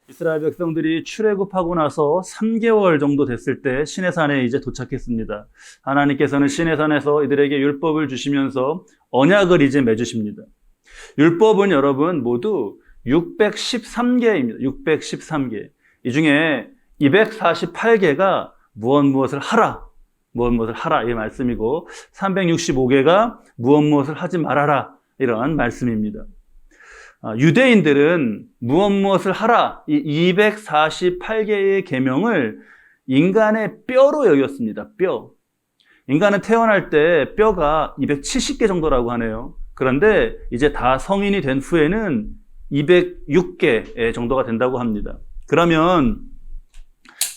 이스라엘 백성들이 출애굽하고 나서 3개월 정도 됐을 때 시내산에 이제 도착했습니다. 하나님께서는 시내산에서 이들에게 율법을 주시면서 언약을 이제 맺으십니다. 율법은 여러분 모두 613개입니다. 613개. 이 중에 248개가 무엇을 하라. 무엇을 하라 이 말씀이고 365개가 무엇을 하지 말아라 이런 말씀입니다. 유대인들은 무엇을 하라 이 248개의 계명을 인간의 뼈로 여겼습니다. 뼈. 인간은 태어날 때 뼈가 270개 정도라고 하네요. 그런데 이제 다 성인이 된 후에는 206개 정도가 된다고 합니다. 그러면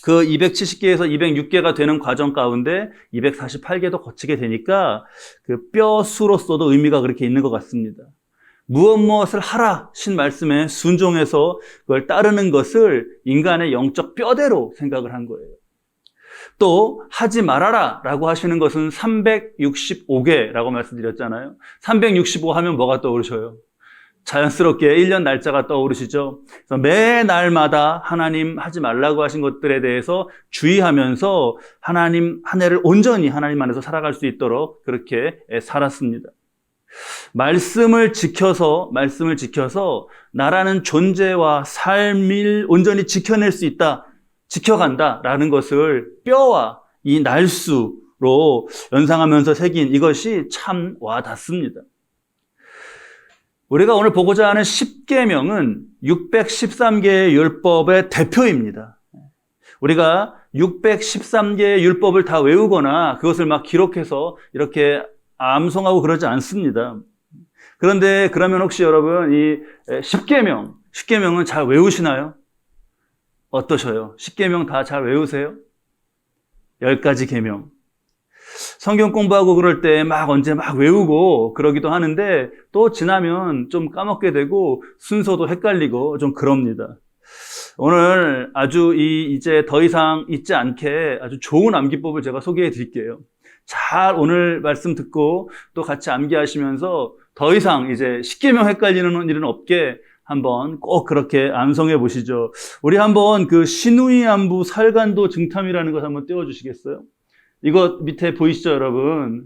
그 270개에서 206개가 되는 과정 가운데 248개도 거치게 되니까 그 뼈 수로서도 의미가 그렇게 있는 것 같습니다. 무엇을 하라 신 말씀에 순종해서 그걸 따르는 것을 인간의 영적 뼈대로 생각을 한 거예요. 또 하지 말아라 라고 하시는 것은 365개라고 말씀드렸잖아요. 365 하면 뭐가 떠오르셔요? 자연스럽게 1년 날짜가 떠오르시죠? 그래서 매 날마다 하나님 하지 말라고 하신 것들에 대해서 주의하면서 하나님 한 해를 온전히 하나님 안에서 살아갈 수 있도록 그렇게 살았습니다. 말씀을 지켜서 나라는 존재와 삶을 온전히 지켜낼 수 있다, 지켜간다라는 것을 뼈와 이 날수로 연상하면서 새긴 이것이 참 와닿습니다. 우리가 오늘 보고자 하는 10계명은 613개의 율법의 대표입니다. 우리가 613개의 율법을 다 외우거나 그것을 막 기록해서 이렇게 암송하고 그러지 않습니다. 그런데 그러면 혹시 여러분 이 10계명은 잘 외우시나요? 어떠셔요? 10계명 다 잘 외우세요? 10가지 계명. 성경 공부하고 그럴 때 언제 외우고 그러기도 하는데 또 지나면 좀 까먹게 되고 순서도 헷갈리고 좀 그럽니다. 오늘 아주 이제 더 이상 잊지 않게 아주 좋은 암기법을 제가 소개해 드릴게요. 잘 오늘 말씀 듣고 또 같이 암기하시면서 더 이상 이제 10계명 헷갈리는 일은 없게 한번 꼭 그렇게 암송해 보시죠. 우리 한번 그 신우이 안부 살간도 증탐이라는 것 한번 띄워주시겠어요? 이거 밑에 보이시죠, 여러분?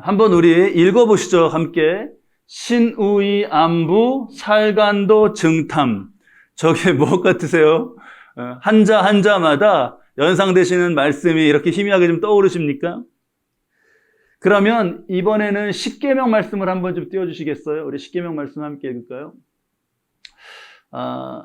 한번 우리 읽어보시죠, 함께. 신우이 안부 살간도 증탐. 저게 무엇 같으세요? 한자 한자마다 연상되시는 말씀이 이렇게 희미하게 좀 떠오르십니까? 그러면 이번에는 10계명 말씀을 한번 좀 띄워주시겠어요? 우리 10계명 말씀 함께 읽을까요?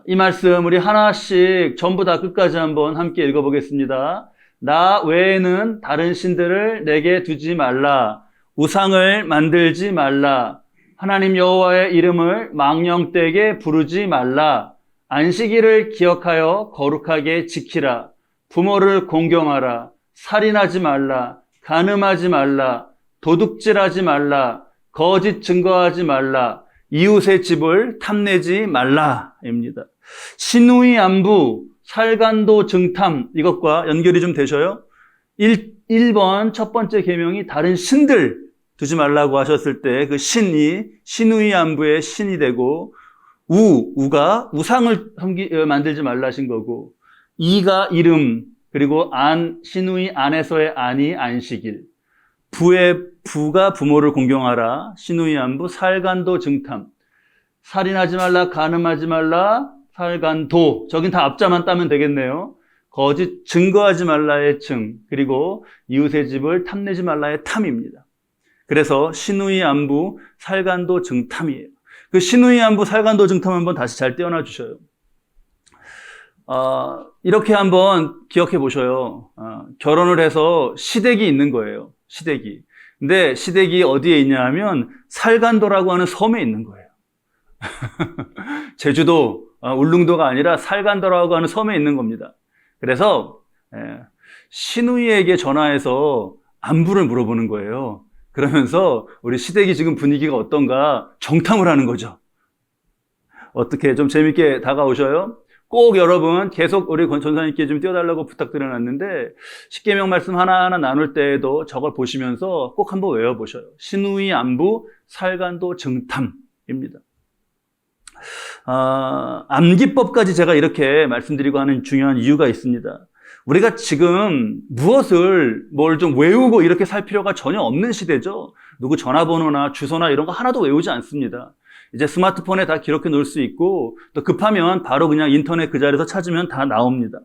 이 말씀 우리 하나씩 전부 다 끝까지 한번 함께 읽어보겠습니다. 나 외에는 다른 신들을 내게 두지 말라. 우상을 만들지 말라. 하나님 여호와의 이름을 망령되게 부르지 말라. 안식일을 기억하여 거룩하게 지키라. 부모를 공경하라. 살인하지 말라. 간음하지 말라. 도둑질하지 말라. 거짓 증거하지 말라. 이웃의 집을 탐내지 말라입니다. 신우이 안부, 살간도 증탐 이것과 연결이 좀 되셔요? 1번 첫 번째 계명이 다른 신들 두지 말라고 하셨을 때 그 신이 신우이 안부의 신이 되고 우가 우상을 만들지 말라 하신 거고 이가 이름 그리고 신우이 안에서의 안이 안식일 부가 부모를 공경하라 신우이 안부 살간도 증탐 살인하지 말라 간음하지 말라 살간도 저긴 다 앞자만 따면 되겠네요. 거짓 증거하지 말라의 증 그리고 이웃의 집을 탐내지 말라의 탐입니다. 그래서 신우이 안부 살간도 증탐이에요. 그 신우이 안부 살간도 증탐 한번 다시 잘 떼어놔 주셔요. 이렇게 한번 기억해 보셔요. 결혼을 해서 시댁이 있는 거예요. 시댁이. 근데 시댁이 어디에 있냐 하면 살간도라고 하는 섬에 있는 거예요. 제주도, 울릉도가 아니라 살간도라고 하는 섬에 있는 겁니다. 그래서 신우이에게 전화해서 안부를 물어보는 거예요. 그러면서 우리 시댁이 지금 분위기가 어떤가 정탐을 하는 거죠. 어떻게 좀 재밌게 다가오셔요? 꼭 여러분 계속 우리 전사님께 좀 띄워달라고 부탁드려놨는데 십계명 말씀 하나하나 나눌 때에도 저걸 보시면서 꼭 한번 외워보셔요. 신우이 안부 살간도 정탐입니다. 암기법까지 제가 이렇게 말씀드리고 하는 중요한 이유가 있습니다. 우리가 지금 무엇을 뭘 좀 외우고 이렇게 살 필요가 전혀 없는 시대죠. 누구 전화번호나 주소나 이런 거 하나도 외우지 않습니다. 이제 스마트폰에 다 기록해 놓을 수 있고 또 급하면 바로 그냥 인터넷 그 자리에서 찾으면 다 나옵니다.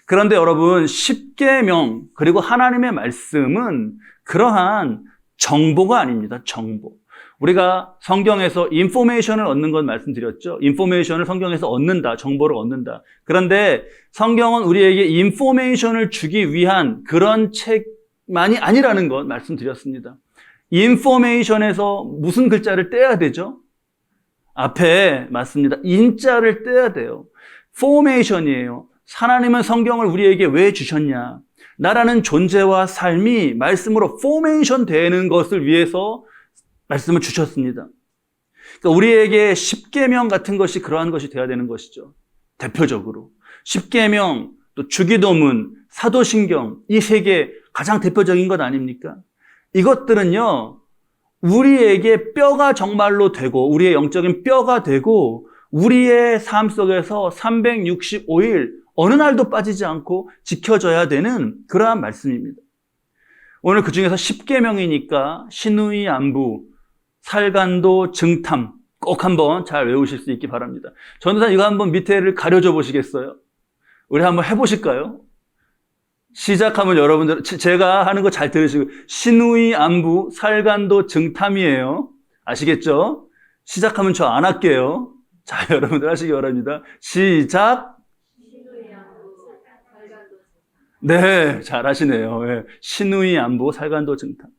그런데 여러분 십계명 그리고 하나님의 말씀은 그러한 정보가 아닙니다. 정보. 우리가 성경에서 인포메이션을 얻는 건 말씀드렸죠. 인포메이션을 성경에서 얻는다. 정보를 얻는다. 그런데 성경은 우리에게 인포메이션을 주기 위한 그런 책만이 아니라는 것 말씀드렸습니다. 인포메이션에서 무슨 글자를 떼야 되죠? 앞에 맞습니다. 인자를 떼야 돼요. 포메이션이에요. 하나님은 성경을 우리에게 왜 주셨냐? 나라는 존재와 삶이 말씀으로 포메이션 되는 것을 위해서 말씀을 주셨습니다. 그러니까 우리에게 십계명 같은 것이 그러한 것이 되어야 되는 것이죠. 대표적으로 십계명, 또 주기도문, 사도신경 이 세 개 가장 대표적인 것 아닙니까? 이것들은요 우리에게 뼈가 정말로 되고 우리의 영적인 뼈가 되고 우리의 삶 속에서 365일 어느 날도 빠지지 않고 지켜져야 되는 그러한 말씀입니다. 오늘 그 중에서 십계명이니까 신우이 안부, 살간도 정탐 꼭 한번 잘 외우실 수 있기 바랍니다. 전도사 이거 한번 밑에를 가려줘 보시겠어요? 우리 한번 해보실까요? 시작하면 여러분들 제가 하는 거 잘 들으시고 신우이 안부, 살간도 정탐이에요. 아시겠죠? 시작하면 저 안 할게요. 자, 여러분들 하시기 바랍니다. 시작. 네, 잘 하시네요. 네. 신우이 안부, 살간도 정탐.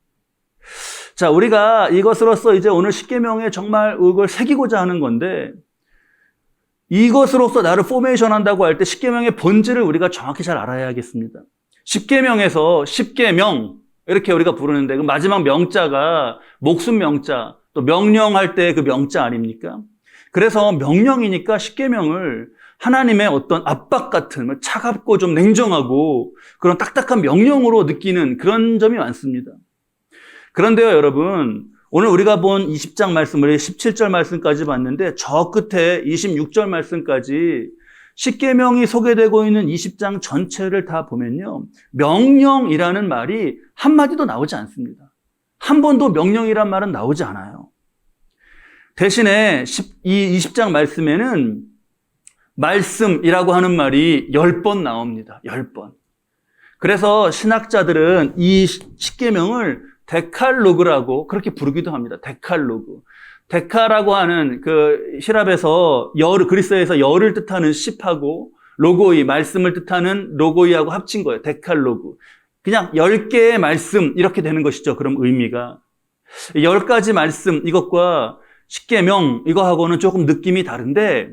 자, 우리가 이것으로써 이제 오늘 십계명에 정말 이걸 새기고자 하는 건데 이것으로써 나를 포메이션 한다고 할 때 십계명의 본질을 우리가 정확히 잘 알아야겠습니다. 십계명에서 십계명 이렇게 우리가 부르는데 그 마지막 명자가 목숨 명자 또 명령할 때 그 명자 아닙니까? 그래서 명령이니까 십계명을 하나님의 어떤 압박 같은 차갑고 좀 냉정하고 그런 딱딱한 명령으로 느끼는 그런 점이 많습니다. 그런데요 여러분 오늘 우리가 본 20장 말씀, 우리 17절 말씀까지 봤는데 저 끝에 26절 말씀까지 십계명이 소개되고 있는 20장 전체를 다 보면요. 명령이라는 말이 한마디도 나오지 않습니다. 한 번도 명령이란 말은 나오지 않아요. 대신에 이 20장 말씀에는 말씀이라고 하는 말이 10번 나옵니다. 10번. 그래서 신학자들은 이 십계명을 데칼로그라고 그렇게 부르기도 합니다. 데칼로그. 데카라고 하는 그 히랍에서 그리스어에서 열을 뜻하는 십하고 로고이, 말씀을 뜻하는 로고이하고 합친 거예요. 데칼로그. 그냥 10개의 말씀 이렇게 되는 것이죠. 그럼 의미가. 10가지 말씀 이것과 십계명 이거하고는 조금 느낌이 다른데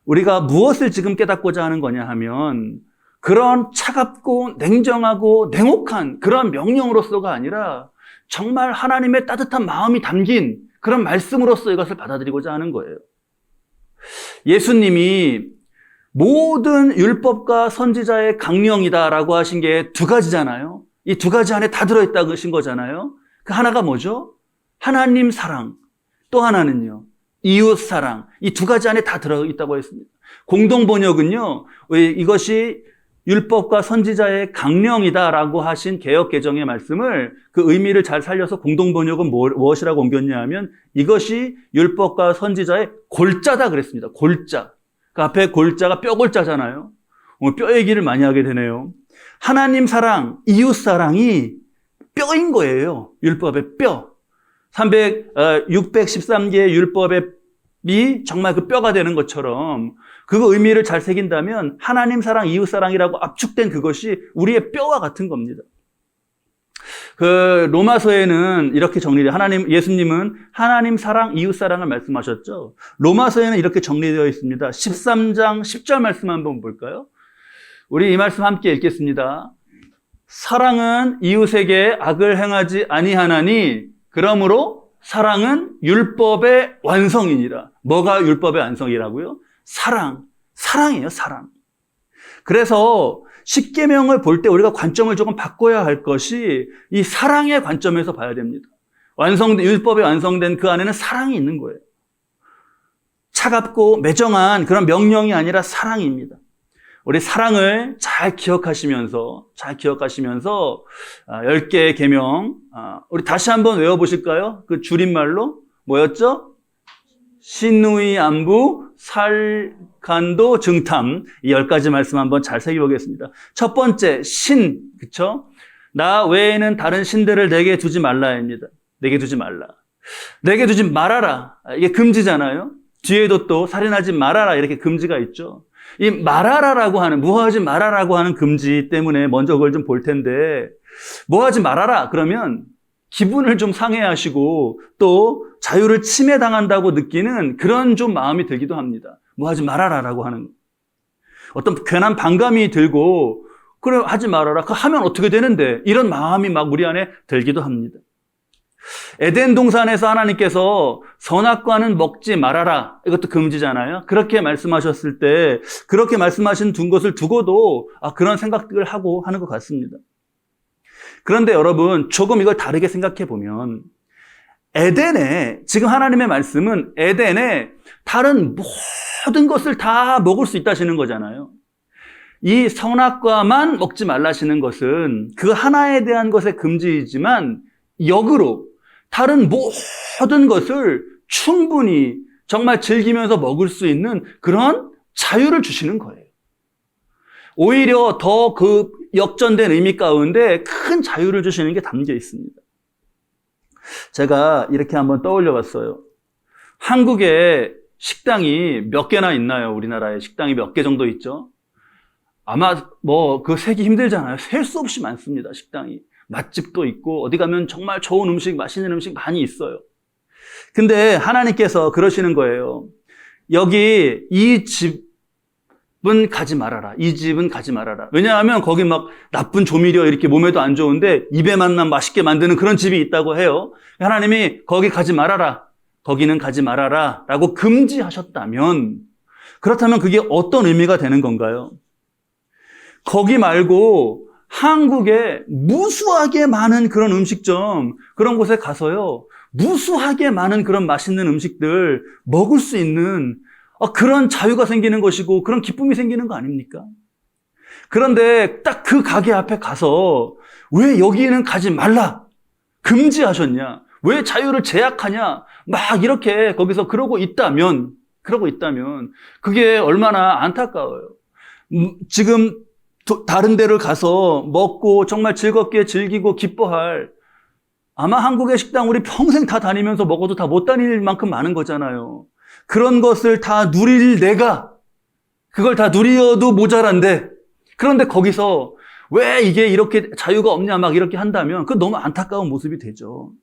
우리가 무엇을 지금 깨닫고자 하는 거냐 하면 그런 차갑고 냉정하고 냉혹한 그런 명령으로서가 아니라 정말 하나님의 따뜻한 마음이 담긴 그런 말씀으로서 이것을 받아들이고자 하는 거예요. 예수님이 모든 율법과 선지자의 강령이다라고 하신 게 두 가지잖아요. 이 두 가지 안에 다 들어있다고 하신 거잖아요. 그 하나가 뭐죠? 하나님 사랑. 또 하나는요. 이웃 사랑. 이 두 가지 안에 다 들어있다고 했습니다. 공동 번역은요. 이것이 율법과 선지자의 강령이다라고 하신 개역 개정의 말씀을 그 의미를 잘 살려서 공동 번역은 무엇이라고 옮겼냐 하면 이것이 율법과 선지자의 골자다 그랬습니다. 골자. 그 앞에 골자가 뼈골자잖아요. 오늘 뼈 얘기를 많이 하게 되네요. 하나님 사랑, 이웃 사랑이 뼈인 거예요. 율법의 뼈. 613개의 율법이 정말 그 뼈가 되는 것처럼 그 의미를 잘 새긴다면 하나님 사랑, 이웃 사랑이라고 압축된 그것이 우리의 뼈와 같은 겁니다. 그 로마서에는 이렇게 정리돼요. 예수님은 하나님 사랑, 이웃 사랑을 말씀하셨죠. 로마서에는 이렇게 정리되어 있습니다. 13장 10절 말씀 한번 볼까요? 우리 이 말씀 함께 읽겠습니다. 사랑은 이웃에게 악을 행하지 아니하나니 그러므로 사랑은 율법의 완성이니라. 뭐가 율법의 완성이라고요? 사랑. 사랑이에요, 사랑. 그래서 십계명을 볼 때 우리가 관점을 조금 바꿔야 할 것이 이 사랑의 관점에서 봐야 됩니다. 율법이 완성된 그 안에는 사랑이 있는 거예요. 차갑고 매정한 그런 명령이 아니라 사랑입니다. 우리 사랑을 잘 기억하시면서 10개의 계명, 우리 다시 한번 외워보실까요? 그 줄임말로 뭐였죠? 신의 안부, 살간도 증탐. 이 10가지 말씀 한번 잘 새겨보겠습니다. 첫 번째, 신, 그쵸? 나 외에는 다른 신들을 내게 두지 말라입니다. 내게 두지 말라. 내게 두지 말아라. 이게 금지잖아요. 뒤에도 또 살인하지 말아라 이렇게 금지가 있죠. 이 말아라라고 하는, 뭐하지 말아라고 하는 금지 때문에 먼저 그걸 좀 볼 텐데, 뭐하지 말아라 그러면 기분을 좀 상해하시고 또 자유를 침해당한다고 느끼는 그런 좀 마음이 들기도 합니다. 뭐하지 말아라라고 하는, 어떤 괜한 반감이 들고, 그래 하지 말아라, 그거 하면 어떻게 되는데, 이런 마음이 막 우리 안에 들기도 합니다. 에덴 동산에서 하나님께서 선악과는 먹지 말아라, 이것도 금지잖아요. 그렇게 말씀하셨을 때 그렇게 말씀하신 것을 두고도 그런 생각들을 하고 하는 것 같습니다. 그런데 여러분, 조금 이걸 다르게 생각해 보면, 에덴에, 지금 하나님의 말씀은 에덴에 다른 모든 것을 다 먹을 수 있다시는 거잖아요. 이 선악과만 먹지 말라시는 것은 그 하나에 대한 것의 금지이지만 역으로 다른 모든 것을 충분히 정말 즐기면서 먹을 수 있는 그런 자유를 주시는 거예요. 오히려 더 그 역전된 의미 가운데 큰 자유를 주시는 게 담겨 있습니다. 제가 이렇게 한번 떠올려 봤어요. 한국에 식당이 몇 개나 있나요? 우리나라에 식당이 몇 개 정도 있죠? 아마 그거 세기 힘들잖아요. 셀 수 없이 많습니다, 식당이. 맛집도 있고 어디 가면 정말 좋은 음식, 맛있는 음식 많이 있어요. 근데 하나님께서 그러시는 거예요. 여기 이 집은 가지 말아라. 이 집은 가지 말아라. 왜냐하면 거기 막 나쁜 조미료 이렇게 몸에도 안 좋은데 입에만 맛있게 만드는 그런 집이 있다고 해요. 하나님이 거기 가지 말아라. 거기는 가지 말아라 라고 금지하셨다면, 그렇다면 그게 어떤 의미가 되는 건가요? 거기 말고 한국에 무수하게 많은 그런 음식점, 그런 곳에 가서요, 무수하게 많은 그런 맛있는 음식들 먹을 수 있는 그런 자유가 생기는 것이고 그런 기쁨이 생기는 거 아닙니까? 그런데 딱 그 가게 앞에 가서 왜 여기는 가지 말라, 금지하셨냐, 왜 자유를 제약하냐, 막 이렇게 거기서 그러고 있다면 그게 얼마나 안타까워요. 지금 다른 데를 가서 먹고 정말 즐겁게 즐기고 기뻐할, 아마 한국의 식당 우리 평생 다 다니면서 먹어도 다 못 다닐 만큼 많은 거잖아요. 그런 것을 다 누릴 내가, 그걸 다 누려도 모자란데, 그런데 거기서 왜 이게 이렇게 자유가 없냐 막 이렇게 한다면 그건 너무 안타까운 모습이 되죠.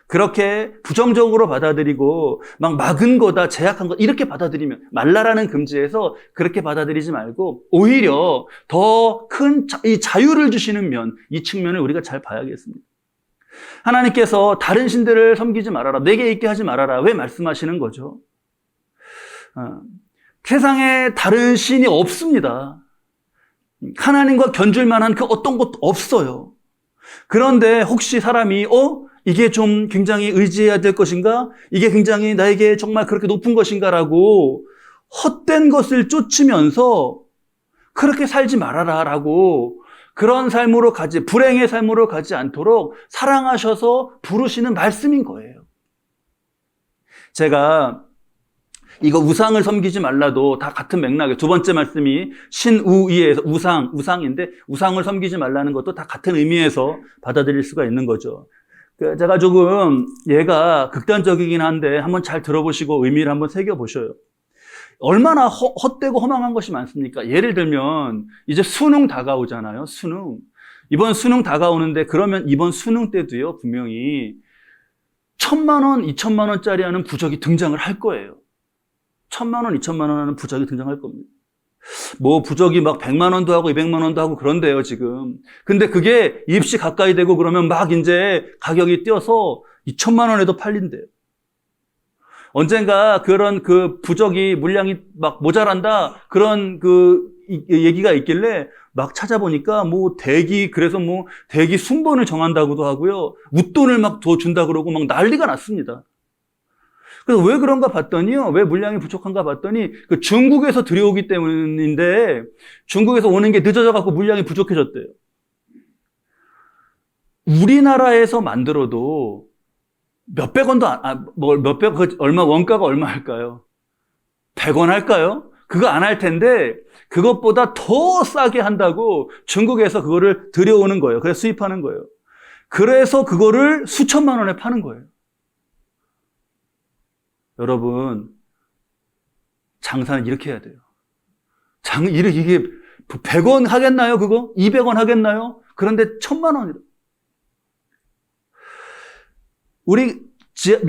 그렇게 부정적으로 받아들이고 막 막은 거다, 제약한 거 이렇게 받아들이면, 말라라는 금지에서 그렇게 받아들이지 말고 오히려 더 큰 이 자유를 주시는 면, 이 측면을 우리가 잘 봐야겠습니다. 하나님께서 다른 신들을 섬기지 말아라, 내게 있게 하지 말아라, 왜 말씀하시는 거죠? 세상에 다른 신이 없습니다. 하나님과 견줄 만한 그 어떤 것도 없어요. 그런데 혹시 사람이 이게 좀 굉장히 의지해야 될 것인가? 이게 굉장히 나에게 정말 그렇게 높은 것인가라고 헛된 것을 쫓으면서 그렇게 살지 말아라 라고, 그런 삶으로 불행의 삶으로 가지 않도록 사랑하셔서 부르시는 말씀인 거예요. 제가 이거 우상을 섬기지 말라도 다 같은 맥락에, 두 번째 말씀이 신우이에서 우상인데 우상을 섬기지 말라는 것도 다 같은 의미에서 받아들일 수가 있는 거죠. 제가 조금 얘가 극단적이긴 한데 한번 잘 들어보시고 의미를 한번 새겨보셔요. 얼마나 헛되고 허망한 것이 많습니까? 예를 들면 이제 수능 다가오잖아요. 이번 수능 다가오는데, 그러면 이번 수능 때도요, 분명히 1,000만 원, 2,000만 원짜리 하는 부적이 등장을 할 거예요. 1,000만 원, 2,000만 원 하는 부적이 등장할 겁니다. 부적이 막 100만 원도 하고 200만 원도 하고 그런데요, 지금. 근데 그게 입시 가까이 되고 그러면 막 이제 가격이 뛰어서 2,000만 원에도 팔린대요. 언젠가 그런 그 부적이 물량이 막 모자란다 그런 얘기가 있길래 막 찾아보니까 뭐 그래서 뭐 대기 순번을 정한다고도 하고요. 웃돈을 막 더 준다 그러고 막 난리가 났습니다. 그래서 왜 그런가 봤더니요. 왜 물량이 부족한가 봤더니 그 중국에서 들여오기 때문인데 중국에서 오는 게 늦어져 갖고 물량이 부족해졌대요. 우리나라에서 만들어도 몇백 원도 원가가 얼마 할까요? 100원 할까요? 그거 안 할 텐데 그것보다 더 싸게 한다고 중국에서 그거를 들여오는 거예요. 그래서 수입하는 거예요. 그래서 그거를 수천만 원에 파는 거예요. 여러분, 장사는 이렇게 해야 돼요. 이게 100원 하겠나요, 그거? 200원 하겠나요? 그런데 1000만 원이라.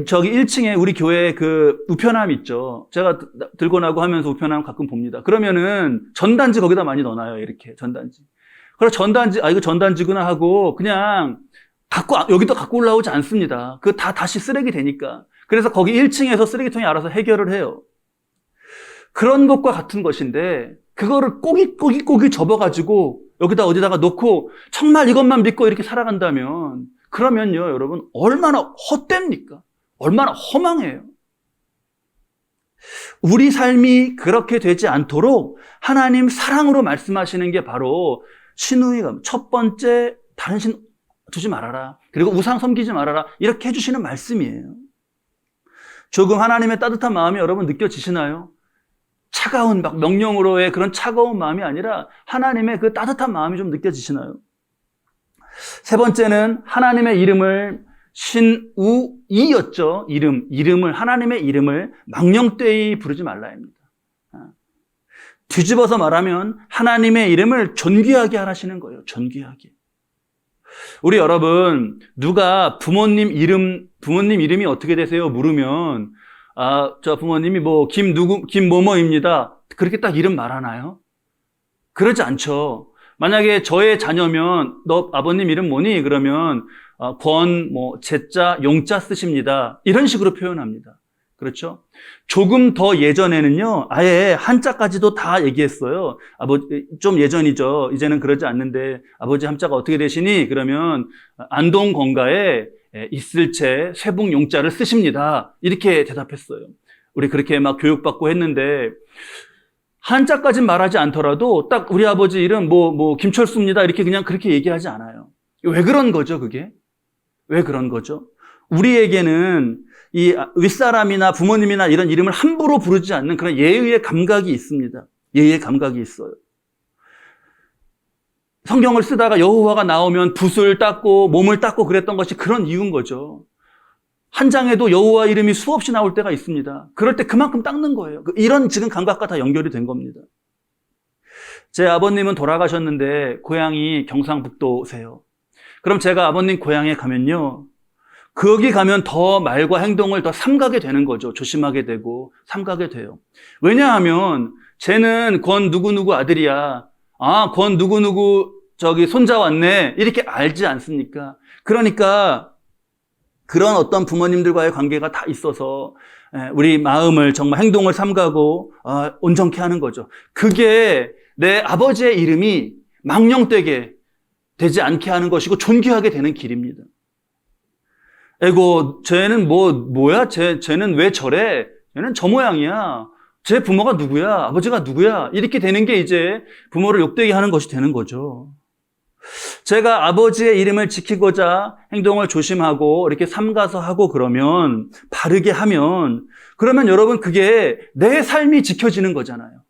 저기 1층에 우리 교회 그 우편함 있죠. 제가 들고 나고 하면서 우편함 가끔 봅니다. 그러면은 전단지 거기다 많이 넣어놔요, 이렇게. 전단지. 그래서 이거 전단지구나 하고 그냥 여기도 갖고 올라오지 않습니다. 그거 다시 쓰레기 되니까. 그래서 거기 1층에서 쓰레기통이 알아서 해결을 해요. 그런 것과 같은 것인데, 그거를 꼬깃꼬깃 접어가지고 여기다 어디다가 놓고 정말 이것만 믿고 이렇게 살아간다면, 그러면요, 여러분, 얼마나 헛됩니까? 얼마나 허망해요. 우리 삶이 그렇게 되지 않도록 하나님 사랑으로 말씀하시는 게 바로 신우이가 첫 번째, 다른 신 두지 말아라. 그리고 우상 섬기지 말아라. 이렇게 해주시는 말씀이에요. 조금 하나님의 따뜻한 마음이 여러분 느껴지시나요? 차가운 명령으로의 그런 차가운 마음이 아니라 하나님의 그 따뜻한 마음이 좀 느껴지시나요? 세 번째는 하나님의 이름을 신우이였죠. 하나님의 이름을 망령되이 부르지 말라입니다. 뒤집어서 말하면 하나님의 이름을 존귀하게 하라시는 거예요. 존귀하게. 우리 여러분, 누가 부모님 이름이 어떻게 되세요? 물으면, 저 부모님이 김모모입니다. 그렇게 딱 이름 말하나요? 그러지 않죠. 만약에 저의 자녀면, 너 아버님 이름 뭐니? 그러면, 제자, 용자 쓰십니다. 이런 식으로 표현합니다. 그렇죠? 조금 더 예전에는요, 아예 한자까지도 다 얘기했어요. 좀 예전이죠. 이제는 그러지 않는데, 아버지 한자가 어떻게 되시니? 그러면, 안동 건가에 있을 채 쇠북 용자를 쓰십니다. 이렇게 대답했어요. 우리 그렇게 막 교육받고 했는데, 한자까지는 말하지 않더라도, 딱 우리 아버지 이름 김철수입니다. 이렇게 그냥 그렇게 얘기하지 않아요. 왜 그런 거죠, 그게? 왜 그런 거죠? 우리에게는 이 윗사람이나 부모님이나 이런 이름을 함부로 부르지 않는 그런 예의의 감각이 있습니다. 예의의 감각이 있어요. 성경을 쓰다가 여호와가 나오면 붓을 닦고 몸을 닦고 그랬던 것이 그런 이유인 거죠. 한 장에도 여호와 이름이 수없이 나올 때가 있습니다. 그럴 때 그만큼 닦는 거예요. 이런 지금 감각과 다 연결이 된 겁니다. 제 아버님은 돌아가셨는데 고향이 경상북도세요. 그럼 제가 아버님 고향에 가면요, 거기 가면 더 말과 행동을 더 삼가게 되는 거죠. 조심하게 되고 삼가게 돼요. 왜냐하면 쟤는 권 누구누구 아들이야. 권 누구누구 손자 왔네. 이렇게 알지 않습니까? 그러니까 그런 어떤 부모님들과의 관계가 다 있어서 우리 마음을 정말 행동을 삼가고 온전케 하는 거죠. 그게 내 아버지의 이름이 망령되게 되지 않게 하는 것이고 존귀하게 되는 길입니다. 쟤는 뭐야? 쟤는 왜 저래? 쟤는 저 모양이야. 제 부모가 누구야? 아버지가 누구야? 이렇게 되는 게 이제 부모를 욕되게 하는 것이 되는 거죠. 제가 아버지의 이름을 지키고자 행동을 조심하고 이렇게 삼가서 하고 그러면, 바르게 하면, 그러면 여러분 그게 내 삶이 지켜지는 거잖아요.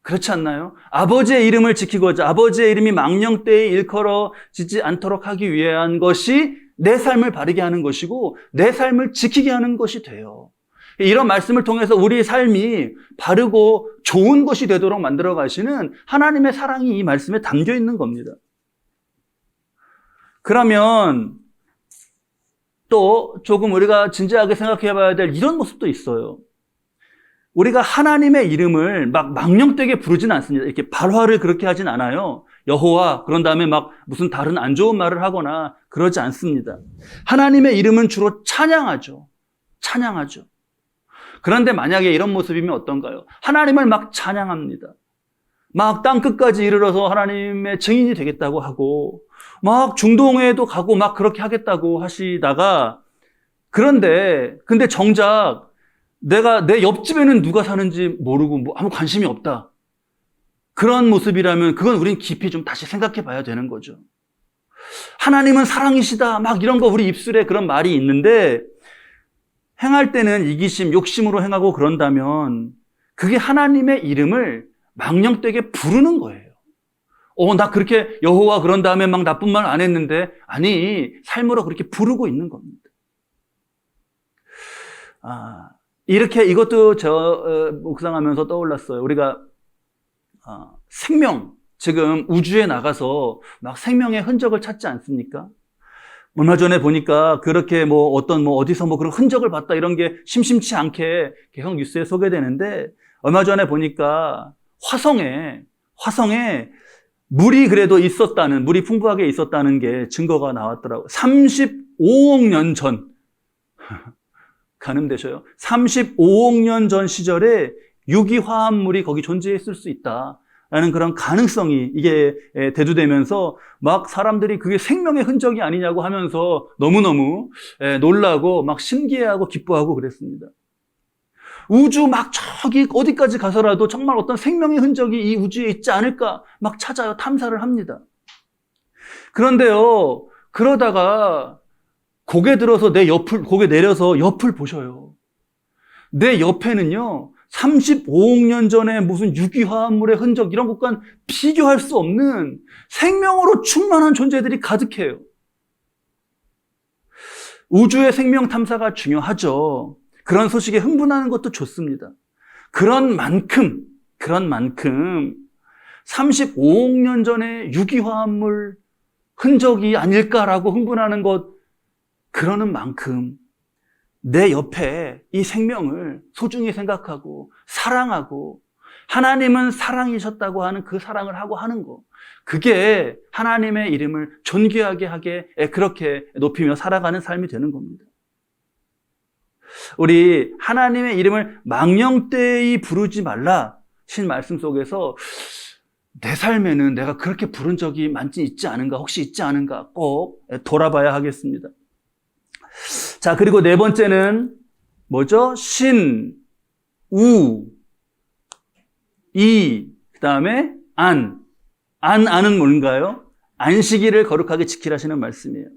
그렇지 않나요? 아버지의 이름을 지키고자, 아버지의 이름이 망령되이 일컬어지지 않도록 하기 위한 것이 내 삶을 바르게 하는 것이고 내 삶을 지키게 하는 것이 돼요. 이런 말씀을 통해서 우리의 삶이 바르고 좋은 것이 되도록 만들어 가시는 하나님의 사랑이 이 말씀에 담겨 있는 겁니다. 그러면 또 조금 우리가 진지하게 생각해 봐야 될 이런 모습도 있어요. 우리가 하나님의 이름을 막 망령되게 부르지는 않습니다. 이렇게 발화를 그렇게 하진 않아요. 여호와, 그런 다음에 막 무슨 다른 안 좋은 말을 하거나 그러지 않습니다. 하나님의 이름은 주로 찬양하죠. 찬양하죠. 그런데 만약에 이런 모습이면 어떤가요? 하나님을 막 찬양합니다. 막 땅끝까지 이르러서 하나님의 증인이 되겠다고 하고 막 중동에도 가고 막 그렇게 하겠다고 하시다가 근데 정작 내가 내 옆집에는 누가 사는지 모르고 뭐 아무 관심이 없다. 그런 모습이라면 그건 우린 깊이 좀 다시 생각해 봐야 되는 거죠. 하나님은 사랑이시다. 막 이런 거 우리 입술에 그런 말이 있는데 행할 때는 이기심, 욕심으로 행하고 그런다면 그게 하나님의 이름을 망령되게 부르는 거예요. 나 그렇게 여호와 그런 다음에 막 나쁜 말 안 했는데 아니 삶으로 그렇게 부르고 있는 겁니다. 이렇게 이것도 묵상하면서 떠올랐어요. 우리가 생명, 지금 우주에 나가서 막 생명의 흔적을 찾지 않습니까? 얼마 전에 보니까 그렇게 어디서 그런 흔적을 봤다 이런 게 심심치 않게 계속 뉴스에 소개되는데 얼마 전에 보니까 화성에 물이 그래도 물이 풍부하게 있었다는 게 증거가 나왔더라고요. 35억 년 전. 가늠되셔요. 35억 년 전 시절에 유기화합물이 거기 존재했을 수 있다라는 그런 가능성이 이게 대두되면서 막 사람들이 그게 생명의 흔적이 아니냐고 하면서 너무너무 놀라고 막 신기해하고 기뻐하고 그랬습니다. 우주 막 저기 어디까지 가서라도 정말 어떤 생명의 흔적이 이 우주에 있지 않을까 막 찾아요. 탐사를 합니다. 그런데요, 그러다가 고개 들어서 고개 내려서 옆을 보셔요. 내 옆에는요, 35억 년 전에 무슨 유기화합물의 흔적 이런 것과는 비교할 수 없는 생명으로 충만한 존재들이 가득해요. 우주의 생명 탐사가 중요하죠. 그런 소식에 흥분하는 것도 좋습니다. 그런 만큼 35억 년 전에 유기화합물 흔적이 아닐까라고 흥분하는 것, 그러는 만큼 내 옆에 이 생명을 소중히 생각하고 사랑하고 하나님은 사랑이셨다고 하는 그 사랑을 하고 하는 거, 그게 하나님의 이름을 존귀하게 하게 그렇게 높이며 살아가는 삶이 되는 겁니다. 우리 하나님의 이름을 망령되이 부르지 말라 신 말씀 속에서 내 삶에는 내가 그렇게 부른 적이 있지 않은가, 혹시 있지 않은가 꼭 돌아봐야 하겠습니다. 자, 그리고 네 번째는 뭐죠? 신, 우, 이, 그 다음에 안은 뭔가요? 안식일을 거룩하게 지키라시는 말씀이에요.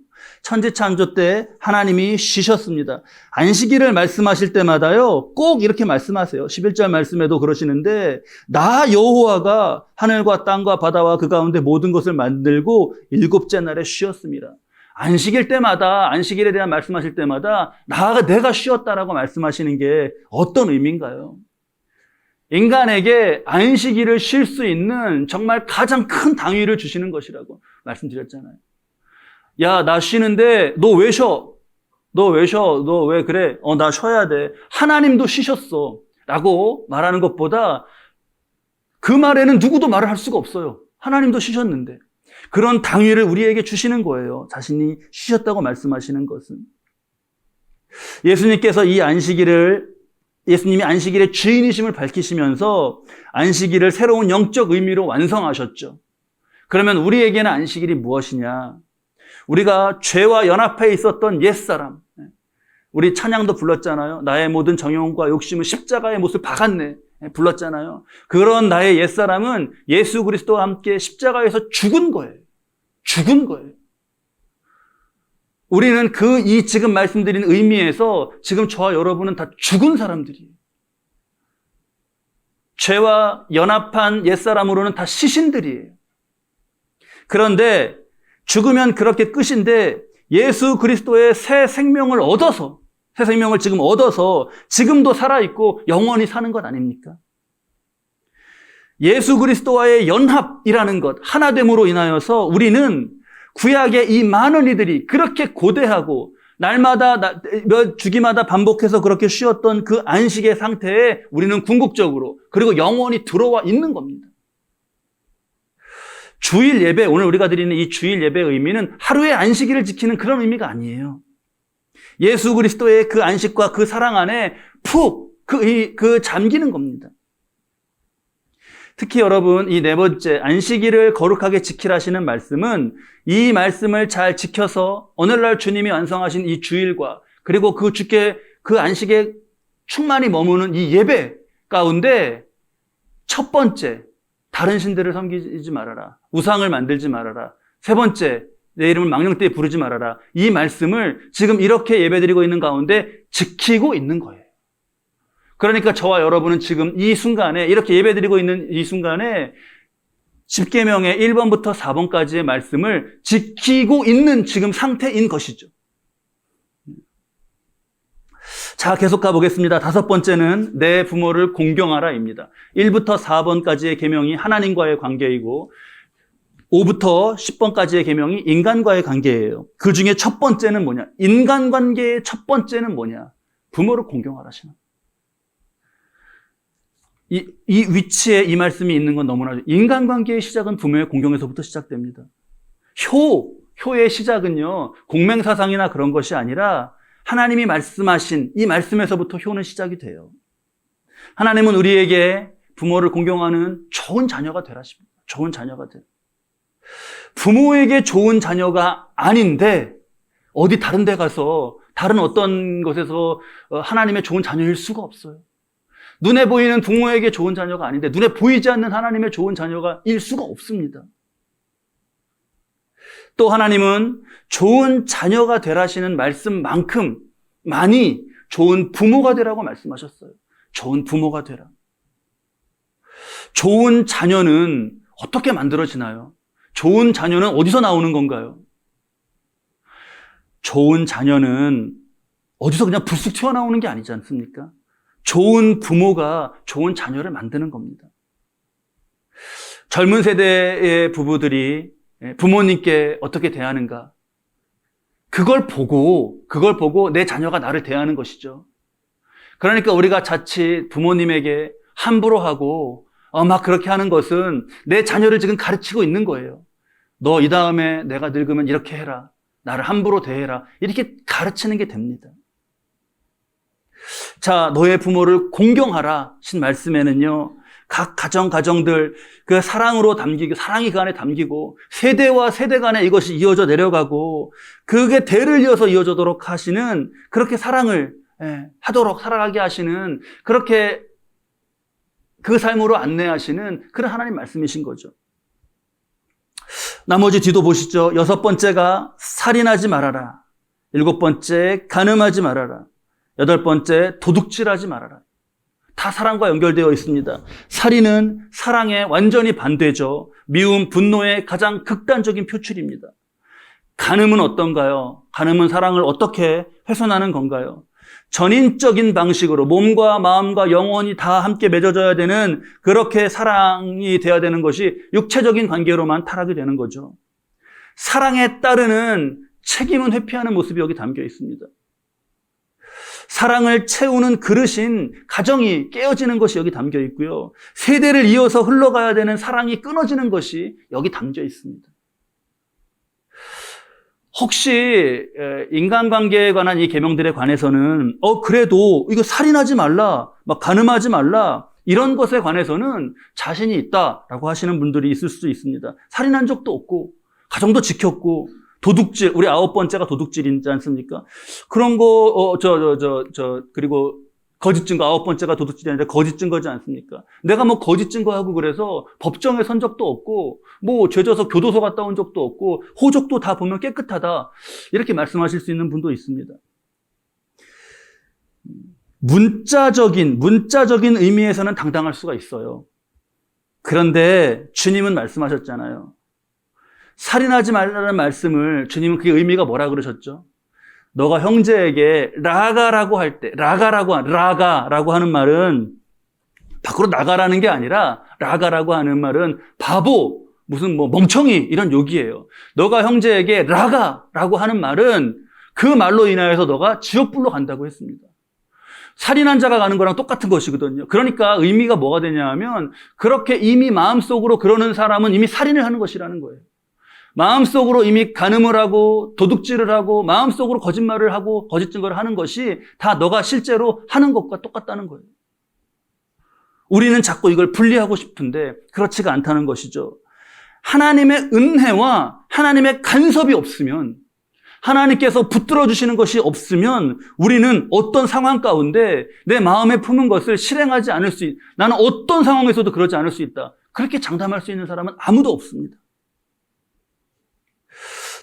천지창조 때 하나님이 쉬셨습니다. 안식일을 말씀하실 때마다요, 꼭 이렇게 말씀하세요. 11절 말씀에도 그러시는데, 나 여호와가 하늘과 땅과 바다와 그 가운데 모든 것을 만들고 일곱째 날에 쉬었습니다. 안식일 때마다, 안식일에 대한 말씀하실 때마다 내가 쉬었다라고 말씀하시는 게 어떤 의미인가요? 인간에게 안식일을 쉴 수 있는 정말 가장 큰 당위를 주시는 것이라고 말씀드렸잖아요. 야, 나 쉬는데 너 왜 쉬어? 너 왜 그래? 나 쉬어야 돼. 하나님도 쉬셨어 라고 말하는 것보다 그 말에는 누구도 말을 할 수가 없어요. 하나님도 쉬셨는데. 그런 당위를 우리에게 주시는 거예요. 자신이 쉬셨다고 말씀하시는 것은. 예수님이 안식일의 주인이심을 밝히시면서 안식일을 새로운 영적 의미로 완성하셨죠. 그러면 우리에게는 안식일이 무엇이냐? 우리가 죄와 연합해 있었던 옛사람, 우리 찬양도 불렀잖아요. 나의 모든 정욕과 욕심은 십자가의 못을 박았네, 불렀잖아요. 그런 나의 옛사람은 예수 그리스도와 함께 십자가에서 죽은 거예요. 우리는 이 지금 말씀드린 의미에서 지금 저와 여러분은 다 죽은 사람들이에요. 죄와 연합한 옛사람으로는 다 시신들이에요. 그런데 죽으면 그렇게 끝인데 예수 그리스도의 새 생명을 지금 얻어서 지금도 살아있고 영원히 사는 것 아닙니까? 예수 그리스도와의 연합이라는 것, 하나됨으로 인하여서 우리는 구약의 이 많은 이들이 그렇게 고대하고 날마다 몇 주기마다 반복해서 그렇게 쉬었던 그 안식의 상태에 우리는 궁극적으로 그리고 영원히 들어와 있는 겁니다. 주일 예배, 오늘 우리가 드리는 이 주일 예배의 의미는 하루의 안식일을 지키는 그런 의미가 아니에요. 예수 그리스도의 그 안식과 그 사랑 안에 푹 잠기는 겁니다. 특히 여러분, 이 네 번째, 안식일을 거룩하게 지키라시는 말씀은 이 말씀을 잘 지켜서 오늘날 주님이 완성하신 이 주일과 그리고 그 안식에 충만히 머무는 이 예배 가운데 첫 번째, 다른 신들을 섬기지 말아라. 우상을 만들지 말아라. 세 번째, 내 이름을 망령되이 부르지 말아라. 이 말씀을 지금 이렇게 예배드리고 있는 가운데 지키고 있는 거예요. 그러니까 저와 여러분은 지금 이 순간에 이렇게 예배드리고 있는 이 순간에 십계명의 1번부터 4번까지의 말씀을 지키고 있는 지금 상태인 것이죠. 자, 계속 가보겠습니다. 다섯 번째는 내 부모를 공경하라입니다. 1부터 4번까지의 계명이 하나님과의 관계이고 5부터 10번까지의 계명이 인간과의 관계예요. 그 중에 첫 번째는 뭐냐? 인간관계의 첫 번째는 뭐냐? 부모를 공경하라시는. 이 위치에 이 말씀이 있는 건 너무나 인간관계의 시작은 부모의 공경에서부터 시작됩니다. 효의 시작은요, 공맹사상이나 그런 것이 아니라 하나님이 말씀하신 이 말씀에서부터 효는 시작이 돼요. 하나님은 우리에게 부모를 공경하는 좋은 자녀가 되라십니다. 좋은 자녀가 돼. 부모에게 좋은 자녀가 아닌데 어디 다른 데 가서 다른 어떤 곳에서 하나님의 좋은 자녀일 수가 없어요. 눈에 보이는 부모에게 좋은 자녀가 아닌데 눈에 보이지 않는 하나님의 좋은 자녀가 일 수가 없습니다. 또 하나님은 좋은 자녀가 되라시는 말씀만큼 많이 좋은 부모가 되라고 말씀하셨어요. 좋은 부모가 되라. 좋은 자녀는 어떻게 만들어지나요? 좋은 자녀는 어디서 나오는 건가요? 좋은 자녀는 어디서 그냥 불쑥 튀어나오는 게 아니지 않습니까? 좋은 부모가 좋은 자녀를 만드는 겁니다. 젊은 세대의 부부들이 부모님께 어떻게 대하는가? 그걸 보고 내 자녀가 나를 대하는 것이죠. 그러니까 우리가 자칫 부모님에게 함부로 하고 막 그렇게 하는 것은 내 자녀를 지금 가르치고 있는 거예요. 너 이 다음에 내가 늙으면 이렇게 해라. 나를 함부로 대해라. 이렇게 가르치는 게 됩니다. 자, 너의 부모를 공경하라 신 말씀에는요, 각 가정들 그 사랑으로 담기고, 사랑이 그 안에 담기고, 세대와 세대 간에 이것이 이어져 내려가고, 그게 대를 이어서 이어져도록 하시는, 그렇게 사랑을 하도록 살아가게 하시는, 그렇게 그 삶으로 안내하시는 그런 하나님 말씀이신 거죠. 나머지 뒤도 보시죠. 6번째가 살인하지 말아라. 7번째 간음하지 말아라. 8번째 도둑질하지 말아라. 다 사랑과 연결되어 있습니다. 살인은 사랑의 완전히 반대죠. 미움, 분노의 가장 극단적인 표출입니다. 간음은 어떤가요? 간음은 사랑을 어떻게 훼손하는 건가요? 전인적인 방식으로 몸과 마음과 영혼이 다 함께 맺어져야 되는, 그렇게 사랑이 돼야 되는 것이 육체적인 관계로만 타락이 되는 거죠. 사랑에 따르는 책임은 회피하는 모습이 여기 담겨 있습니다. 사랑을 채우는 그릇인 가정이 깨어지는 것이 여기 담겨 있고요. 세대를 이어서 흘러가야 되는 사랑이 끊어지는 것이 여기 담겨 있습니다. 혹시 인간관계에 관한 이 계명들에 관해서는 그래도 이거 살인하지 말라, 막 간음하지 말라, 이런 것에 관해서는 자신이 있다라고 하시는 분들이 있을 수도 있습니다. 살인한 적도 없고 가정도 지켰고, 도둑질, 우리 9번째가 도둑질이지 않습니까? 그런 거, 그리고 거짓 증거, 9번째가 도둑질이 아니라 거짓 증거지 않습니까? 내가 뭐 거짓 증거하고 그래서 법정에 선 적도 없고, 뭐 죄져서 교도소 갔다 온 적도 없고, 호적도 다 보면 깨끗하다. 이렇게 말씀하실 수 있는 분도 있습니다. 문자적인 의미에서는 당당할 수가 있어요. 그런데 주님은 말씀하셨잖아요. 살인하지 말라는 말씀을 주님은 그게 의미가 뭐라 그러셨죠? 너가 형제에게 라가라고 할 때, 라가라고 하는 말은 밖으로 나가라는 게 아니라 라가라고 하는 말은 바보, 무슨 뭐 멍청이 이런 욕이에요. 너가 형제에게 라가라고 하는 말은 그 말로 인하여서 너가 지옥불로 간다고 했습니다. 살인한 자가 가는 거랑 똑같은 것이거든요. 그러니까 의미가 뭐가 되냐 하면 그렇게 이미 마음속으로 그러는 사람은 이미 살인을 하는 것이라는 거예요. 마음속으로 이미 간음을 하고 도둑질을 하고 마음속으로 거짓말을 하고 거짓 증거를 하는 것이 다 너가 실제로 하는 것과 똑같다는 거예요. 우리는 자꾸 이걸 분리하고 싶은데 그렇지가 않다는 것이죠. 하나님의 은혜와 하나님의 간섭이 없으면, 하나님께서 붙들어 주시는 것이 없으면 우리는 어떤 상황 가운데 내 마음에 품은 것을 실행하지 않을 수 나는 어떤 상황에서도 그러지 않을 수 있다. 그렇게 장담할 수 있는 사람은 아무도 없습니다.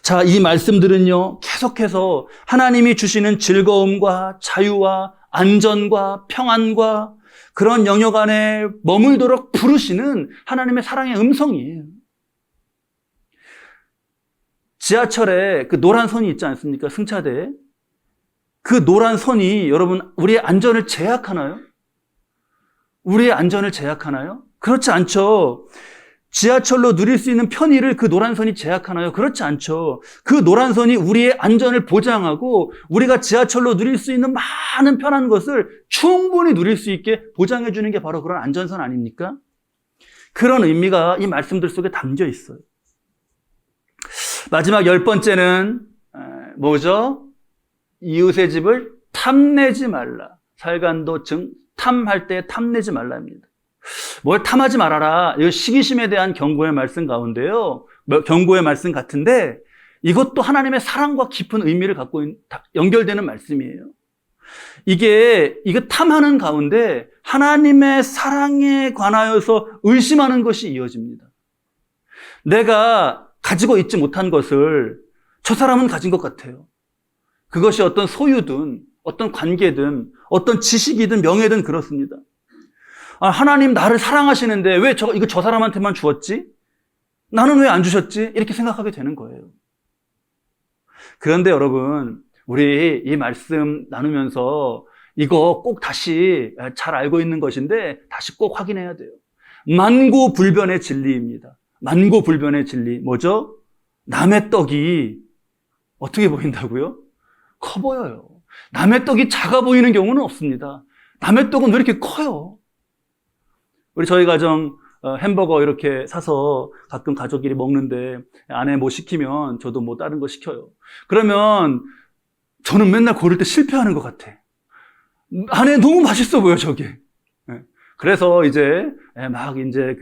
자, 이 말씀들은요, 계속해서 하나님이 주시는 즐거움과 자유와 안전과 평안과 그런 영역 안에 머물도록 부르시는 하나님의 사랑의 음성이에요. 지하철에 그 노란 선이 있지 않습니까? 승차대에. 그 노란 선이 여러분 우리의 안전을 제약하나요? 우리의 안전을 제약하나요? 그렇지 않죠. 지하철로 누릴 수 있는 편의를 그 노란 선이 제약하나요? 그렇지 않죠. 그 노란 선이 우리의 안전을 보장하고 우리가 지하철로 누릴 수 있는 많은 편한 것을 충분히 누릴 수 있게 보장해 주는 게 바로 그런 안전선 아닙니까? 그런 의미가 이 말씀들 속에 담겨 있어요. 마지막 10번째는 뭐죠? 이웃의 집을 탐내지 말라. 살간도 증 탐할 때 탐내지 말라입니다. 뭘 탐하지 말아라. 이거 시기심에 대한 경고의 말씀 가운데요. 경고의 말씀 같은데 이것도 하나님의 사랑과 깊은 의미를 갖고 연결되는 말씀이에요. 이거 탐하는 가운데 하나님의 사랑에 관하여서 의심하는 것이 이어집니다. 내가 가지고 있지 못한 것을 저 사람은 가진 것 같아요. 그것이 어떤 소유든 어떤 관계든 어떤 지식이든 명예든 그렇습니다. 하나님 나를 사랑하시는데 왜 이거 저 사람한테만 주었지? 나는 왜 안 주셨지? 이렇게 생각하게 되는 거예요. 그런데 여러분, 우리 이 말씀 나누면서 이거 꼭 다시 잘 알고 있는 것인데 다시 꼭 확인해야 돼요. 만고불변의 진리입니다. 만고불변의 진리. 뭐죠? 남의 떡이 어떻게 보인다고요? 커 보여요. 남의 떡이 작아 보이는 경우는 없습니다. 남의 떡은 왜 이렇게 커요? 우리 저희 가정 햄버거 이렇게 사서 가끔 가족끼리 먹는데 아내 뭐 시키면 저도 뭐 다른 거 시켜요. 그러면 저는 맨날 고를 때 실패하는 것 같아. 아내 너무 맛있어 보여, 저게. 그래서 이제 막 이제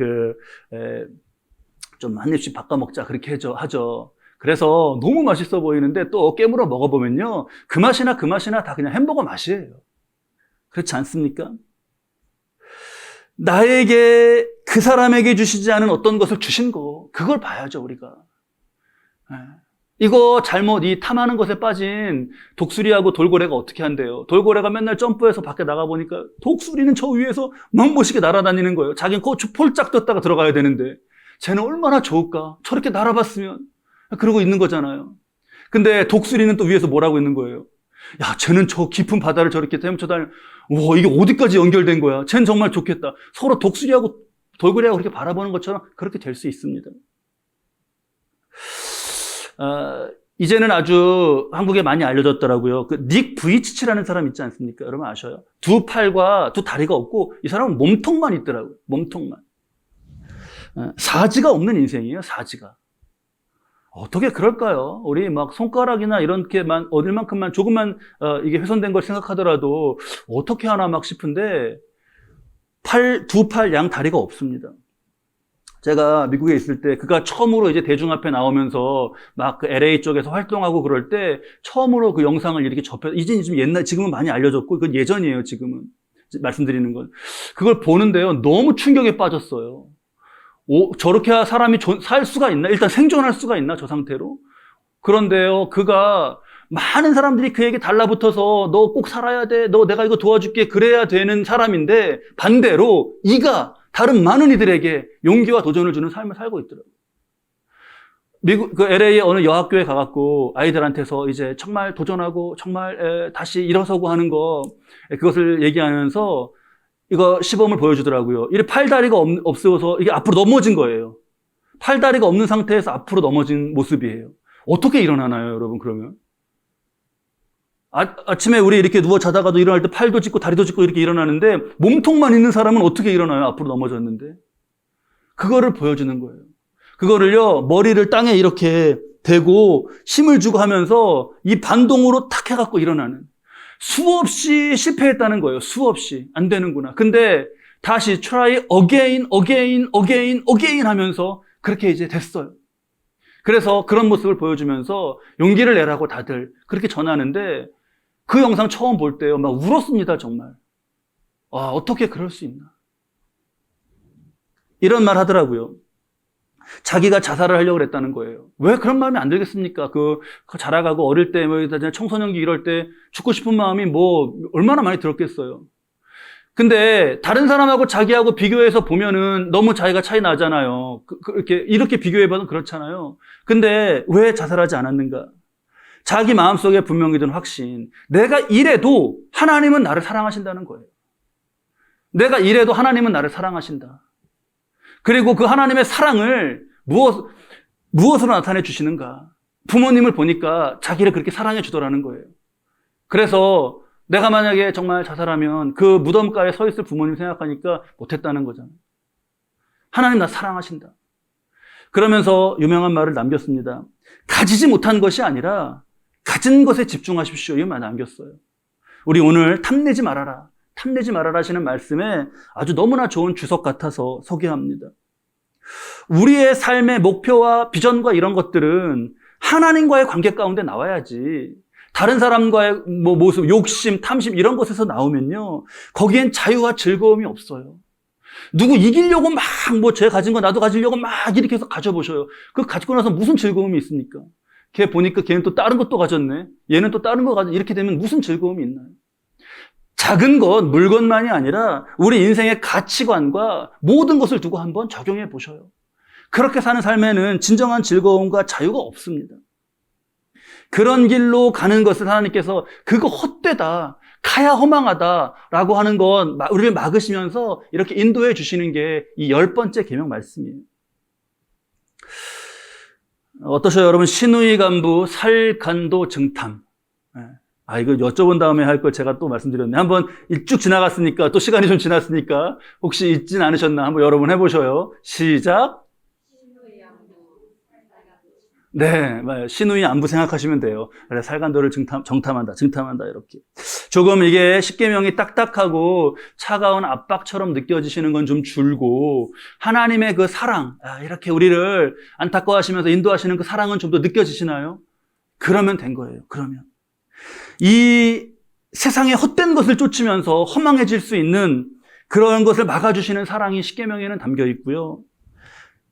좀 한 입씩 바꿔 먹자 그렇게 하죠. 그래서 너무 맛있어 보이는데 또 깨물어 먹어보면요, 그 맛이나 다 그냥 햄버거 맛이에요. 그렇지 않습니까? 나에게 그 사람에게 주시지 않은 어떤 것을 주신 거, 그걸 봐야죠 우리가. 이거 잘못 이 탐하는 것에 빠진 독수리하고 돌고래가 어떻게 한대요? 돌고래가 맨날 점프해서 밖에 나가보니까 독수리는 저 위에서 멋멋있게 날아다니는 거예요. 자기는 고추 폴짝 떴다가 들어가야 되는데 쟤는 얼마나 좋을까? 저렇게 날아봤으면. 그러고 있는 거잖아요. 근데 독수리는 또 위에서 뭐라고 있는 거예요? 야, 쟤는 저 깊은 바다를 저렇게 헤엄쳐 다니는, 와, 이게 어디까지 연결된 거야? 쟤는 정말 좋겠다. 서로 독수리하고 돌고래하고 그렇게 바라보는 것처럼 그렇게 될 수 있습니다. 이제는 아주 한국에 많이 알려졌더라고요. 그 닉 부이치치라는 사람 있지 않습니까? 여러분 아셔요? 두 팔과 두 다리가 없고 이 사람은 몸통만 있더라고요. 몸통만. 사지가 없는 인생이에요. 사지가. 어떻게 그럴까요? 우리 막 손가락이나 이렇게만 어딜만큼만 조금만 이게 훼손된 걸 생각하더라도 어떻게 하나 막 싶은데 두 팔 양 다리가 없습니다. 제가 미국에 있을 때 그가 처음으로 이제 대중 앞에 나오면서 막 그 LA 쪽에서 활동하고 그럴 때 처음으로 그 영상을 이렇게 이제 좀 지금은 많이 알려졌고 그건 예전이에요. 지금은 말씀드리는 건 그걸 보는데요, 너무 충격에 빠졌어요. 저렇게 사람이 살 수가 있나? 일단 생존할 수가 있나? 저 상태로? 그런데요, 그가 많은 사람들이 그에게 달라붙어서 너 꼭 살아야 돼. 내가 이거 도와줄게. 그래야 되는 사람인데 반대로 이가 다른 많은 이들에게 용기와 도전을 주는 삶을 살고 있더라고요. 미국, LA의 어느 여학교에 가갖고 아이들한테서 이제 정말 도전하고 정말 다시 일어서고 하는 그것을 얘기하면서 이거 시범을 보여주더라고요. 이게 팔다리가 없어서 이게 앞으로 넘어진 거예요. 팔다리가 없는 상태에서 앞으로 넘어진 모습이에요. 어떻게 일어나나요, 여러분, 그러면? 아침에 우리 이렇게 누워 자다가도 일어날 때 팔도 짚고 다리도 짚고 이렇게 일어나는데 몸통만 있는 사람은 어떻게 일어나요? 앞으로 넘어졌는데. 그거를 보여주는 거예요. 그거를요, 머리를 땅에 이렇게 대고 힘을 주고 하면서 이 반동으로 탁 해갖고 일어나는. 수없이 실패했다는 거예요. 수없이. 안 되는구나. 근데 다시 try again 하면서 그렇게 이제 됐어요. 그래서 그런 모습을 보여주면서 용기를 내라고 다들 그렇게 전하는데 그 영상 처음 볼 때요, 막 울었습니다, 정말. 와, 어떻게 그럴 수 있나. 이런 말 하더라고요. 자기가 자살을 하려고 그랬다는 거예요. 왜 그런 마음이 안 들겠습니까? 그 자라가고 어릴 때, 청소년기 이럴 때 죽고 싶은 마음이 얼마나 많이 들었겠어요. 근데 다른 사람하고 자기하고 비교해서 보면은 너무 자기가 차이 나잖아요. 이렇게 비교해봐도 그렇잖아요. 근데 왜 자살하지 않았는가? 자기 마음속에 분명히 든 확신. 내가 이래도 하나님은 나를 사랑하신다는 거예요. 내가 이래도 하나님은 나를 사랑하신다. 그리고 그 하나님의 사랑을 무엇으로 나타내 주시는가? 부모님을 보니까 자기를 그렇게 사랑해 주더라는 거예요. 그래서 내가 만약에 정말 자살하면 그 무덤가에 서 있을 부모님 생각하니까 못했다는 거잖아요. 하나님 나 사랑하신다. 그러면서 유명한 말을 남겼습니다. 가지지 못한 것이 아니라 가진 것에 집중하십시오. 이 말 남겼어요. 우리 오늘 탐내지 말아라. 탐내지 말아라 하시는 말씀에 아주 너무나 좋은 주석 같아서 소개합니다. 우리의 삶의 목표와 비전과 이런 것들은 하나님과의 관계 가운데 나와야지. 다른 사람과의 모습, 욕심, 탐심 이런 것에서 나오면요. 거기엔 자유와 즐거움이 없어요. 누구 이기려고 막 쟤 가진 거 나도 가지려고 막 이렇게 해서 가져보셔요. 그거 가지고 나서 무슨 즐거움이 있습니까? 걔 보니까 걔는 또 다른 것도 가졌네. 얘는 또 다른 거 가졌네. 이렇게 되면 무슨 즐거움이 있나요? 작은 것, 물건만이 아니라 우리 인생의 가치관과 모든 것을 두고 한번 적용해 보셔요. 그렇게 사는 삶에는 진정한 즐거움과 자유가 없습니다. 그런 길로 가는 것을 하나님께서 그거 헛되다, 가야 허망하다라고 하는 건 우리를 막으시면서 이렇게 인도해 주시는 게 이 10번째 계명 말씀이에요. 어떠셔요, 여러분? 신우이 간부 살간도 증탐. 이거 여쭤본 다음에 할 걸 제가 또 말씀드렸네. 한번 쭉 지나갔으니까, 또 시간이 좀 지났으니까, 혹시 잊진 않으셨나? 한번 여러분 해보셔요. 시작. 네, 신우이 안부 생각하시면 돼요. 그래, 살간도를 정탐한다, 이렇게. 조금 이게 십계명이 딱딱하고 차가운 압박처럼 느껴지시는 건 좀 줄고, 하나님의 그 사랑, 이렇게 우리를 안타까워하시면서 인도하시는 그 사랑은 좀 더 느껴지시나요? 그러면 된 거예요, 그러면. 이 세상에 헛된 것을 쫓으면서 허망해질 수 있는 그런 것을 막아주시는 사랑이 십계명에는 담겨 있고요.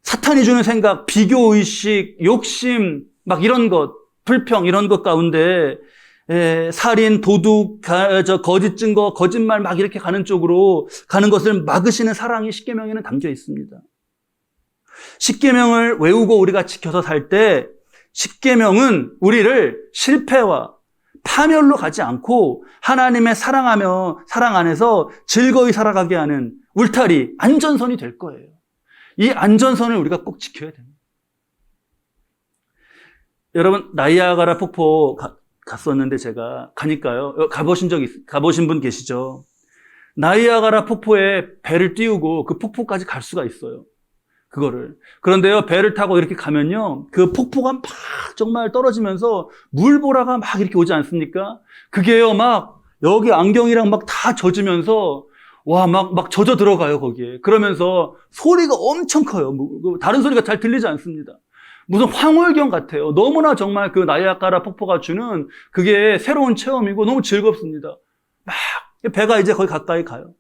사탄이 주는 생각, 비교의식, 욕심, 막 이런 것, 불평 이런 것 가운데 살인, 도둑, 거짓 증거, 거짓말 막 이렇게 가는 쪽으로 가는 것을 막으시는 사랑이 십계명에는 담겨 있습니다. 십계명을 외우고 우리가 지켜서 살 때 십계명은 우리를 실패와 파멸로 가지 않고 하나님의 사랑 안에서 즐거이 살아가게 하는 울타리, 안전선이 될 거예요. 이 안전선을 우리가 꼭 지켜야 됩니다. 여러분, 나이아가라 폭포 갔었는데 제가 가니까요. 가보신 분 계시죠? 나이아가라 폭포에 배를 띄우고 그 폭포까지 갈 수가 있어요. 그거를. 그런데요, 배를 타고 이렇게 가면요, 그 폭포가 막 정말 떨어지면서 물보라가 막 이렇게 오지 않습니까? 그게요, 막 여기 안경이랑 막 다 젖으면서 막 젖어 들어가요, 거기에. 그러면서 소리가 엄청 커요. 다른 소리가 잘 들리지 않습니다. 무슨 황홀경 같아요. 너무나 정말 그 나이아가라 폭포가 주는 그게 새로운 체험이고 너무 즐겁습니다. 막 배가 이제 거의 가까이 가요.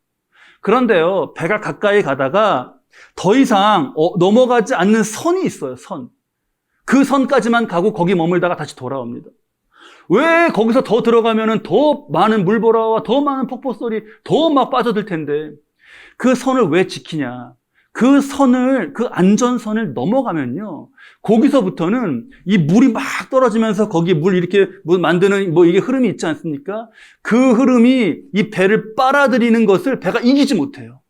그런데요, 배가 가까이 가다가 더 이상 넘어가지 않는 선이 있어요, 선. 그 선까지만 가고 거기 머물다가 다시 돌아옵니다. 왜 거기서 더 들어가면은 더 많은 물보라와 더 많은 폭포 소리 더 막 빠져들 텐데 그 선을 왜 지키냐? 그 안전선을 넘어가면요, 거기서부터는 이 물이 막 떨어지면서 거기 물 이렇게 만드는 이게 흐름이 있지 않습니까? 그 흐름이 이 배를 빨아들이는 것을 배가 이기지 못해요.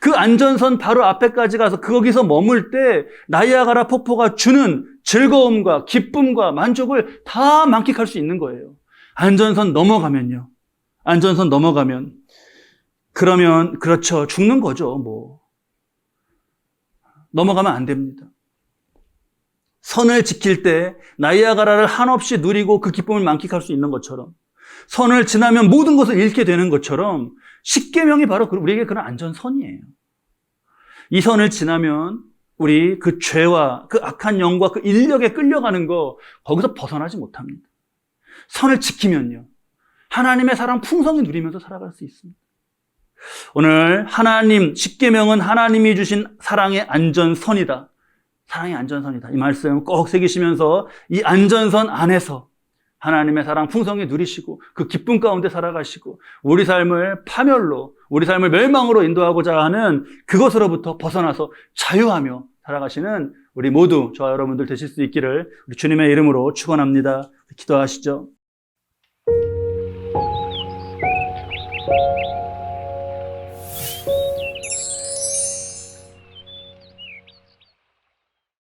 그 안전선 바로 앞에까지 가서 거기서 머물 때 나이아가라 폭포가 주는 즐거움과 기쁨과 만족을 다 만끽할 수 있는 거예요. 안전선 넘어가면 그러면 그렇죠, 죽는 거죠. 넘어가면 안 됩니다. 선을 지킬 때 나이아가라를 한없이 누리고 그 기쁨을 만끽할 수 있는 것처럼, 선을 지나면 모든 것을 잃게 되는 것처럼 십계명이 바로 우리에게 그런 안전선이에요. 이 선을 지나면 우리 그 죄와 그 악한 영과 그 인력에 끌려가는 거 거기서 벗어나지 못합니다. 선을 지키면요. 하나님의 사랑 풍성히 누리면서 살아갈 수 있습니다. 오늘 하나님, 십계명은 하나님이 주신 사랑의 안전선이다. 사랑의 안전선이다. 이 말씀 꼭 새기시면서 이 안전선 안에서 하나님의 사랑 풍성히 누리시고 그 기쁨 가운데 살아가시고 우리 삶을 파멸로, 우리 삶을 멸망으로 인도하고자 하는 그것으로부터 벗어나서 자유하며 살아가시는 우리 모두, 저와 여러분들 되실 수 있기를 우리 주님의 이름으로 축원합니다. 기도하시죠.